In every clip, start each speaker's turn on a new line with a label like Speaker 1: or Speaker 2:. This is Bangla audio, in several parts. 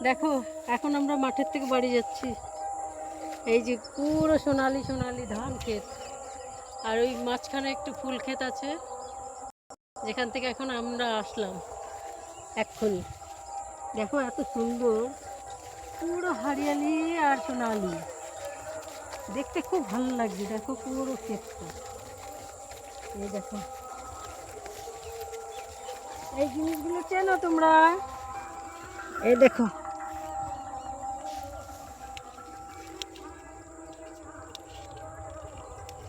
Speaker 1: দেখো এখন আমরা মাঠের থেকে বাড়ি যাচ্ছি। এই যে পুরো সোনালি সোনালি ধান ক্ষেত, আর ওই মাঝখানে একটু ফুল ক্ষেত আছে যেখান থেকে এখন আমরা আসলাম এক্ষুনি। দেখো এত সুন্দর, পুরো হরিয়ালি আর সোনালি, দেখতে খুব ভালো লাগছে। দেখো পুরো ক্ষেতটা, এই দেখো এই জিনিসগুলো চেনো তোমরা? এই দেখো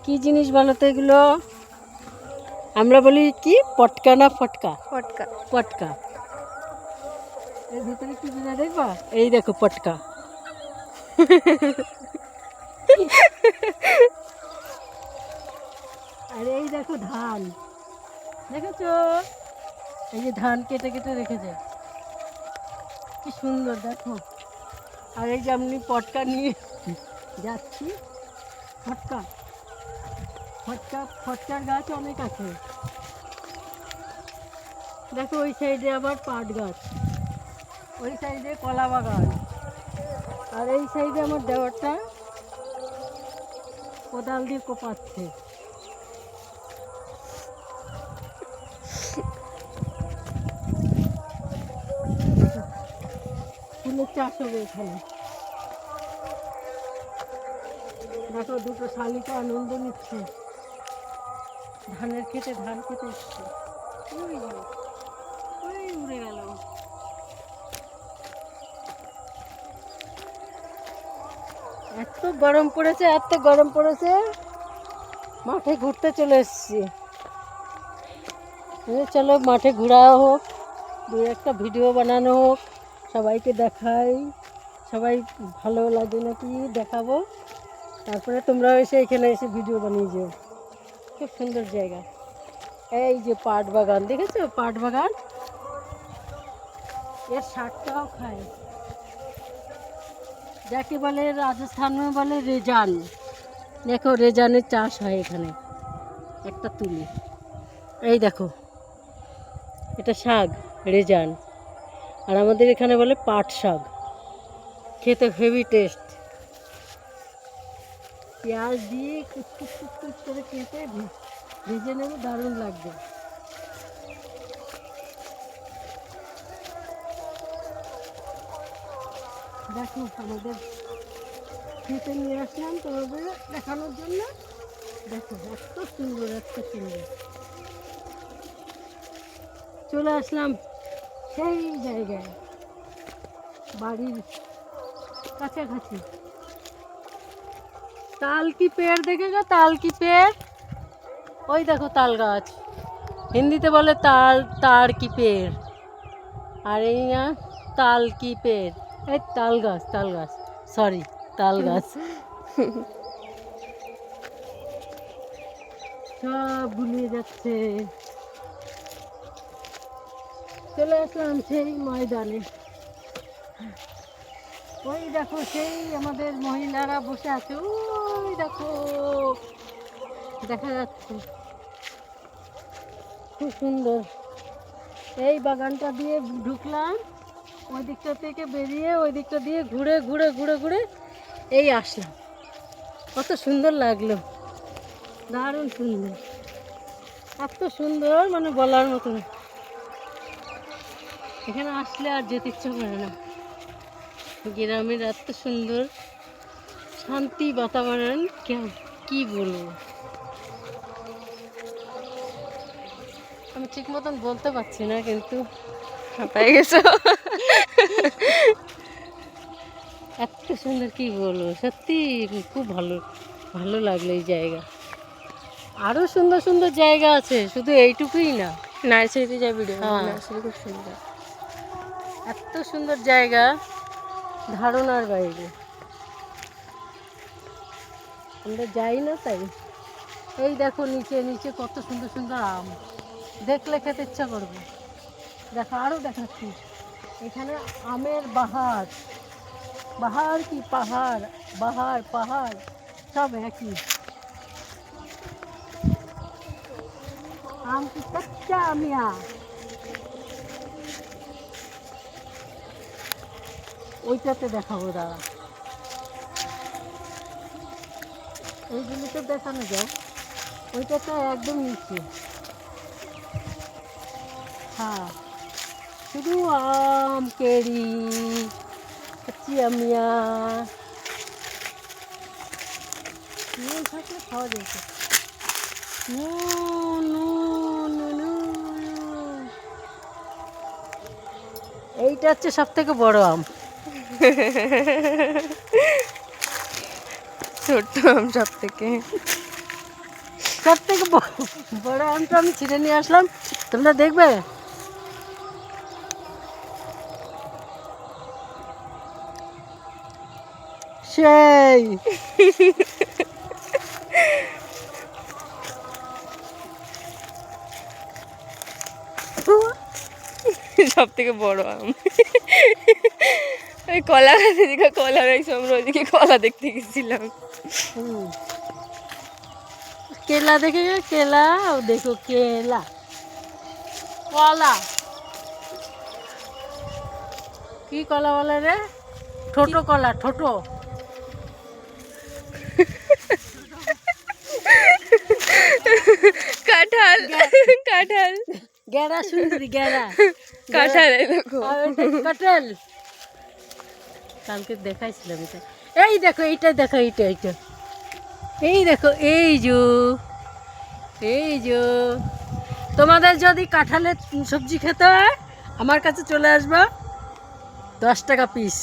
Speaker 1: কি জিনিস বলো তো এগুলো? আমরা বলি কি পটকা না ফটকা?
Speaker 2: ফটকা।
Speaker 1: পটকা। এর ভিতরে কি জিনিস দেখবা? এই দেখো পটকা। আর এই দেখো ধান, দেখেছো? এই যে ধান কেটে কেটে রেখেছে, কি সুন্দর দেখো। আর এই যে আমি পটকা নিয়ে যাচ্ছি। ফটকা, ফটকা, ফটকার গাছ অনেক আছে। দেখো ওই সাইডে আবার পাট গাছ, ওই সাইডে কলা বাগান, আর এই সাইডে আমার দেওয়ারটা কোদাল দিয়ে কোপাচ্ছে। ফুলের চাষ হবে এখানে। দেখো দুটো শালিকা আনন্দ নিচ্ছে, ধানের খেতে ধান খেতে এসছে। ওই যে, ওই উড়ে গেল। এত গরম পড়েছে, এত গরম পড়েছে, মাঠে ঘুরতে চলে এসছি। চলো মাঠে ঘোরা হোক, দু একটা ভিডিও বানানো হোক, সবাইকে দেখাই, সবাই ভালো লাগে নাকি দেখাবো। তারপরে তোমরাও এসে এখানে এসে ভিডিও বানিয়ে যাও। খুব সুন্দর জায়গা। এই যে পাট বাগান, দেখেছো পাট বাগান? এর শাকটাও খায়, যাকে বলে রাজস্থানে বলে রেজান। দেখো রেজানের চাষ হয় এখানে, একটা তুলি। এই দেখো এটা শাক, রেজান। আর আমাদের এখানে বলে পাট শাক, খেতে হেভি টেস্ট। পেঁয়াজ দিয়ে কুচকুচ কুচকুচ করে কেটে ভেজে নেবে, দারুণ লাগবে। দেখো আমাদের খেতে নিয়ে আসলাম তোমাদের দেখানোর জন্য। দেখো এত সুন্দর, এত সুন্দর। চলে আসলাম সেই জায়গায়, বাড়ির কাছাকাছি। ताल की पेड़ देखेगा, ताल की पेड़, ওই দেখো তাল গাছ। হিন্দিতে বলে তাল, তার কি পেड़, আর এই না তাল কি পেड़, এই তাল গাছ, তাল গাছ, সরি তাল গাছ। সব গুলিয়ে যাচ্ছে। চলে আসলাম সেই ময়দানে। ওই দেখো সেই আমাদের মহিলারা বসে আছে, ওই দেখো দেখা যাচ্ছে, খুব সুন্দর। এই বাগানটা দিয়ে ঢুকলাম, ওই দিকটা থেকে বেরিয়ে ওই দিকটা দিয়ে ঘুরে ঘুরে ঘুরে ঘুরে এই আসলাম। কত সুন্দর লাগলো, দারুণ সুন্দর, এত সুন্দর মানে বলার মতো না। এখানে আসলে আর যেতে ইচ্ছা করে না। গ্রামের এত সুন্দর শান্তি বাতাবরণ, কি বলবো, আমি ঠিক মতন বলতে পারছি না, কিন্তু
Speaker 2: পেয়ে গেছো।
Speaker 1: এত সুন্দর কি বলবো, সত্যি খুব ভালো, ভালো লাগলো এই জায়গা। আরও সুন্দর সুন্দর জায়গা আছে, শুধু এইটুকুই না।
Speaker 2: নার্সারিতে যা ভিডিও,
Speaker 1: হ্যাঁ।
Speaker 2: নার্সারি খুব সুন্দর,
Speaker 1: এত সুন্দর জায়গা, ধারণার বাইরে। আমরা যাই না তাই। এই দেখো নিচে নিচে কত সুন্দর সুন্দর আম, দেখলে খেতে ইচ্ছা করবে। দেখো আরও দেখাচ্ছি, এখানে আমের বাহার, বাহার কি পাহাড়, বাহার পাহাড় সব একই। आम की कच्चा आमिया। ওইটাতে দেখাবো দাঁড়া, এইগুলি তো দেখানো যায়, ওইটাতে একদম নিচে। হ্যাঁ, শুধু আম, কেরি, চিয়ামিয়া নুন থাকলে খাওয়া যেত। নুন, নুন, নুন। এইটা হচ্ছে সব থেকে বড় আম।
Speaker 2: ছোট্ট আম সব থেকে।
Speaker 1: বড় আমটা আমি ছিঁড়ে নিয়ে আসলাম, তোমরা দেখবে। সেই
Speaker 2: সব থেকে বড় আম। ওই কলা গাছে দিকে কলা রয়েছে, আমরা ওইদিকে কলা দেখতে গেছিলাম।
Speaker 1: হুম। কেলা দেখে কেলা, ও দেখো কেলা, কলা, কি কলা বলে রে? ছোট কলা, ছোট।
Speaker 2: কাঁঠাল, কাঁঠাল,
Speaker 1: গেরা সুন্দরী, গেরা
Speaker 2: কাঁঠাল। এই দেখো
Speaker 1: আর ওইটা কাঁঠাল। কালকে দেখাইছিলাম এটা। এই দেখো এইটা, দেখো এইটা, এইটা, এই দেখো, এই যে তোমাদের যদি কাঁঠালের সবজি খেতে হয় আমার কাছে চলে আসবা, 10 টাকা পিস।